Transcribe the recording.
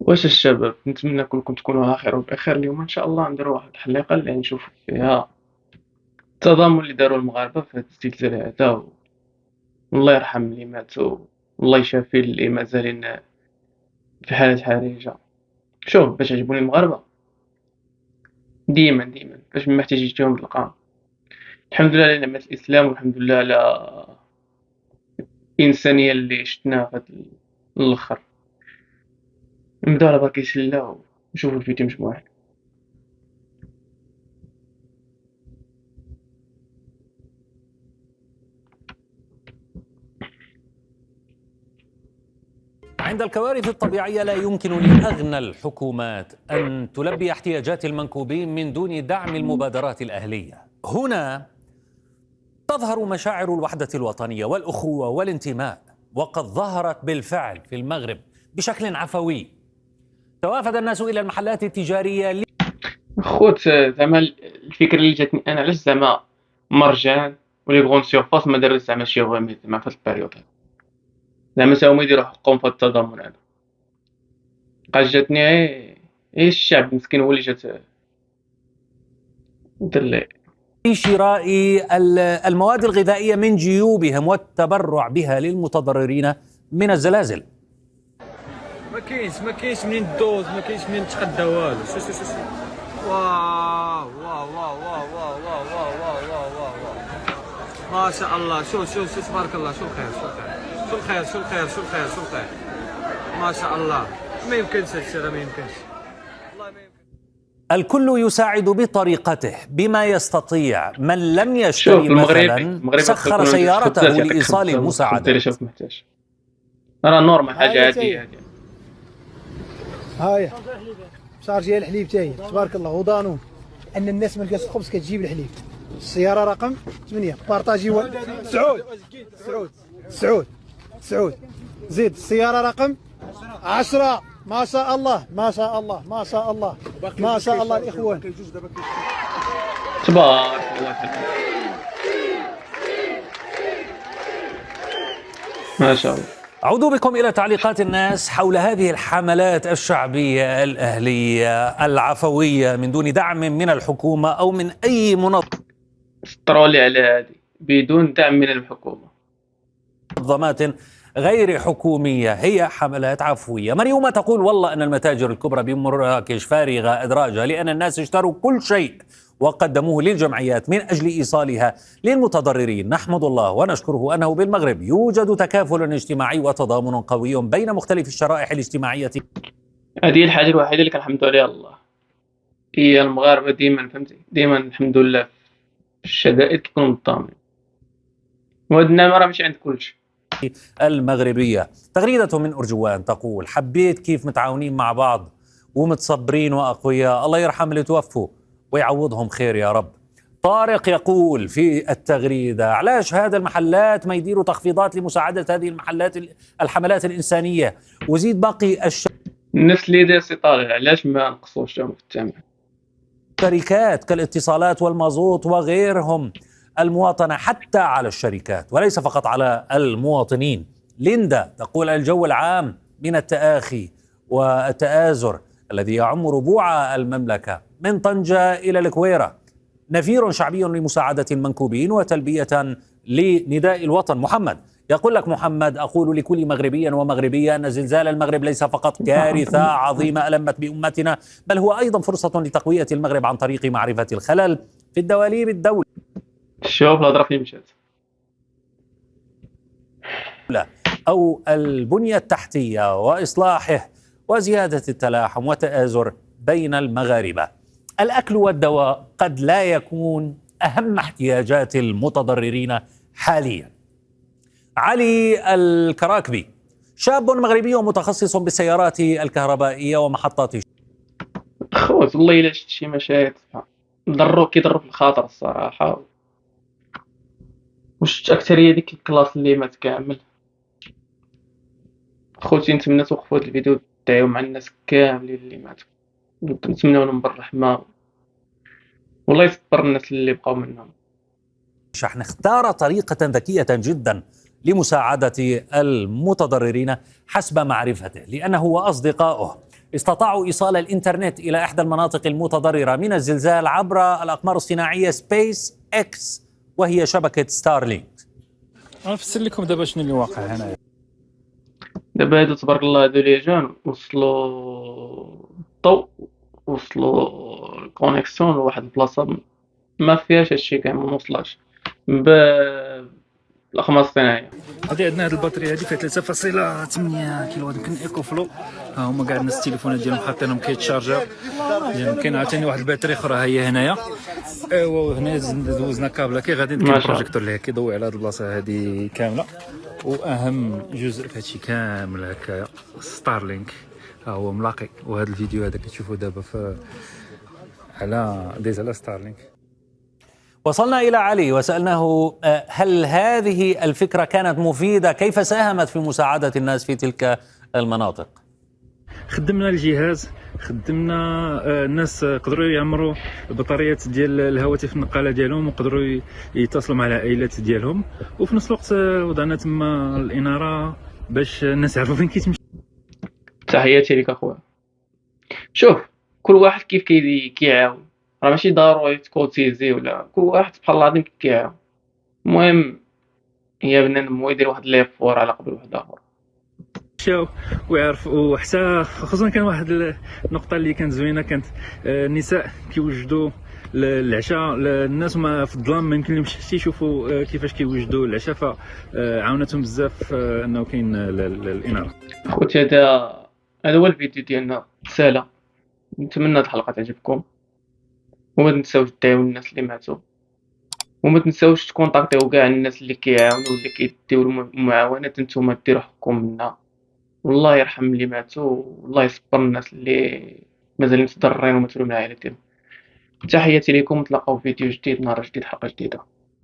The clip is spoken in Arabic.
واش الشباب، نتمنى كلكم تكونوا على خير وبخير. اليوم ان شاء الله نديروا واحد الحلقه اللي نشوفوا فيها التضامن اللي داروا المغاربه في هذه الزلزال هذا، والله يرحم اللي ماتوا والله يشافي اللي مازالين في حالة حرجه. شوف، باش عجبوني المغاربه ديما باش ما احتاجيتهم تلقاهم. الحمد لله على نعمه الاسلام، والحمد لله على الانسانيه اللي شفناها في هذا الاخر. نبداو على بركه الله ونشوفوا الفيديو مجموعه. عند الكوارث الطبيعية لا يمكن لأغنى الحكومات أن تلبي احتياجات المنكوبين من دون دعم المبادرات الأهلية. هنا تظهر مشاعر الوحدة الوطنية والأخوة والانتماء، وقد ظهرت بالفعل في المغرب بشكل عفوي. توافد الناس إلى المحلات التجارية خوت، زعما الفكرة اللي جاتني أنا، علاش زعما مرجان ولي غون سيرفاس ما دارش زعما شي غوميز زعما في هاد البيريود هاد، زعما تا هما يديرو حقهم في هاد التضامن هذا. بقات جاتني غير الشعب مسكين هو اللي جات دير لشراء المواد الغذائية من جيوبهم والتبرع بها للمتضررين من الزلازل. ما كاينش منين دوز، ما كاينش منين تقدا والو. شو واو واو واو واو واو واو واو واو واو واو واو. ما شاء الله. شو تبارك الله. شو الخير ما شاء الله. ما يمكنش هادشي، راه ما يمكنش والله ما يمكن. الكل يساعد بطريقته بما يستطيع. من لم شوف يشتري المغربي مثلا سخر يكونوا عنده سيارته خبزات يعطيك لإيصال خبزة وتدخل ديرها المساعدات. شوف محتاج، راه نورمال حاجة هاي عادية تاهي، هادي. هاي شارجي الحليب تاهي تبارك الله وضانون. ان الناس ما لقاش الخبز كتجيب الحليب. السياره رقم 8 بارطاجي سعود زيد السياره رقم 10. ما شاء الله الاخوان. تبارك الله فيك، ما شاء الله. أعود بكم إلى تعليقات الناس حول هذه الحملات الشعبية الأهلية العفوية من دون دعم من الحكومة أو من أي ترولي على هادي بدون دعم من الحكومة. منظمات غير حكومية، هي حملات عفوية. مريومة تقول والله أن المتاجر الكبرى بمراكش فارغة أدراجها لأن الناس اشتروا كل شيء وقدموه للجمعيات من أجل إيصالها للمتضررين. نحمد الله ونشكره أنه بالمغرب يوجد تكافل اجتماعي وتضامن قوي بين مختلف الشرائح الاجتماعية. هذه الحاجة الوحيدة اللي كنحمدو عليها الله، هي المغاربة ديما فهمتي، ديما الحمد لله في الشدائد كيكونوا متضامنين، وهاد النعمة راه ماشي عند كلشي. المغربية. تغريدة من أرجوان تقول حبيت كيف متعاونين مع بعض ومتصبرين وأقوياء، الله يرحم اللي توفوا ويعوضهم خير يا رب. طارق يقول في التغريدة علاش هذا المحلات ما يديروا تخفيضات لمساعدة هذه الحملات الإنسانية، وزيد باقي الناس اللي داير سي طالع علاش ما نقصوش لهم في الثمن. الشركات كالاتصالات والمازوت وغيرهم المواطنة حتى على الشركات وليس فقط على المواطنين. ليندا تقول الجو العام من التآخي والتآزر الذي يعم ربوع المملكة من طنجة إلى الكويرة نفير شعبي لمساعدة المنكوبين وتلبية لنداء الوطن. محمد يقول لك محمد أقول لكل مغربي ومغربية أن زلزال المغرب ليس فقط كارثة عظيمة ألمت بأمتنا، بل هو أيضا فرصة لتقوية المغرب عن طريق معرفة الخلل في الدواليب الدولة شوف الهضرة فين مشات. أو البنية التحتية وإصلاحه وزيادة التلاحم وتآزر بين المغاربة. الأكل والدواء قد لا يكون أهم احتياجات المتضررين حاليا. علي الكراكبي شاب مغربي متخصص بالسيارات الكهربائية ومحطات خوت والله إلا شفت شي مشاهد كيضروا في الخاطر الصراحة. وشفت أكثرية ديك الكلاس اللي مات كامل. خوتي نتمنى توقفوا هاد الفيديو دعيو مع الناس كاملين اللي ماتوا، نتمنوا لهم بالرحمة والله يصبر الناس اللي بقاو منهم. شحن. اختار طريقة ذكية جدا لمساعدة المتضررين حسب معرفته، لأنه وأصدقائه استطاعوا إيصال الإنترنت إلى إحدى المناطق المتضررة من الزلزال عبر الأقمار الصناعية سبيس إكس، وهي شبكة ستارلينك. نفسر لكم دابا شنو اللي واقع هنا. دابا هادو تبارك الله هادو لي جون وصلوا الضوء، وصلوا الكونيكسيون لواحد البلاصة ما فيهاش هادشي كاع، موصلاش بالأقمار الصناعية. هادي عندنا هاد البطاريه هادي فيها 3.8 كيلو وات، يمكن ايكو فلو. ها هما كاع الناس التليفونات ديالهم حاطينهم كيتشارجاو. كاين عاوتاني واحد البطاريه اخرى ها هي هنايا. ايوا هنا دوزنا كابله كي غادي كاين بروجيكتور اللي كيضوي على هاد البلاصه هادي كامله. واهم جزء في هادشي كامل هكايا ستارلينك، ها هو ملاقي. وهذا الفيديو هذا كتشوفوا دابا على ستارلينك. وصلنا إلى علي وسألناه هل هذه الفكرة كانت مفيدة؟ كيف ساهمت في مساعدة الناس في تلك المناطق؟ خدمنا الجهاز، خدمنا الناس قدروا يعمروا البطاريات ديال الهواتف النقاله ديالهم، وقدروا يتصلوا مع العائلات ديالهم، وفي نفس الوقت وضعنا تما الاناره باش الناس يعرفوا فين كيتمشي. تحياتي ليك اخويا. شوف، كل واحد كيف كيعاون، راه ماشي ضروري تكوتيزي ولا، كل واحد سبحان الله العظيم كيعاون. المهم هي بنادم هو يدير واحد ليفور على قبل واحد اخر. مشاو ويعرفوا، وحتى خصوصا كان واحد النقطه اللي كانت زوينه، كانت النساء كيوجدوا العشاء للناس ما في الظلام، ما يمكن لهمش حتى يشوفوا كيفاش كيوجدوا العشاء، فعاونتهم بزاف انه كاين الاناره. خوتي هذا هو الفيديو ديالنا، رسالة. نتمنى هاد الحلقة تعجبكم، وما تنساوش تدعيو الناس اللي ماتوا، وما تنساوش تكونطاكتيو كاع الناس اللي كيعاونوا واللي كيديو المعاونات. نتوما ديروا حقكم منا، والله يرحم اللي ماتوا، والله يصبر الناس اللي مازالين متضررين وماتوا من العائلة ديالهم. تحياتي لكم، نتلاقاو في فيديو جديد، نهار جديد، حلقة جديدة.